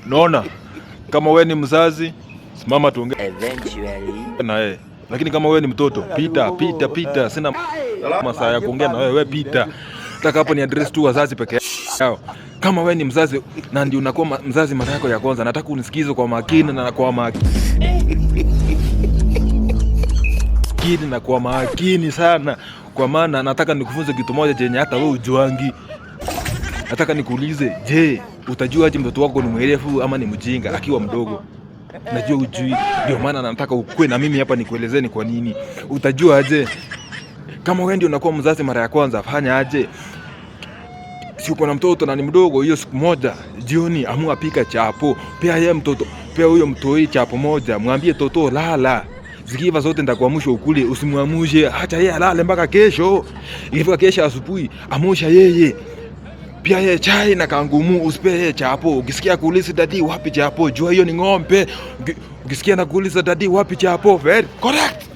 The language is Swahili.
Naona kama wewe ni mzazi, simama tuongee Eventually na wewe. Lakini kama wewe ni mtoto, pita. Sina masaa ya kuongea na wewe, pita. Nataka hapo ni address tu wazazi peke yao. Kama wewe ni mzazi na ndio unakuwa mzazi mara yako ya kwanza, nataka unisikize kwa makini na kwa makini sana, kwa maana nataka nikufunze kitu moja chenye hata wewe ujuangi. Nataka nikuulize, je, utajua aje mtoto wako ni mwerevu ama ni mjinga akiwa mdogo? Najua ujui, ndio maana nataka ukue na mimi hapa nikuelezeni kwa nini. Utajua aje? Kama wewe ndio unakuwa mzazi mara ya kwanza, fanya aje? Si uko na mtoto na ni mdogo, hiyo siku moja jioni amua pika chapo. Pea yeye mtoto, pea huyo mtoi chapo moja. Mwambie toto lala. Zikiva zote ndakuamsha ukule, usimwamushe. Acha yeye alale mpaka kesho. Ikifika kesho asubuhi, amusha yeye. Pia yeye chai na kangumu, usipe yeye chapo. Ukisikia kuuliza dadi wapi chapo, jua hiyo ni ng'ombe. Ukisikia na kuuliza dadi wapi chapo, very correct.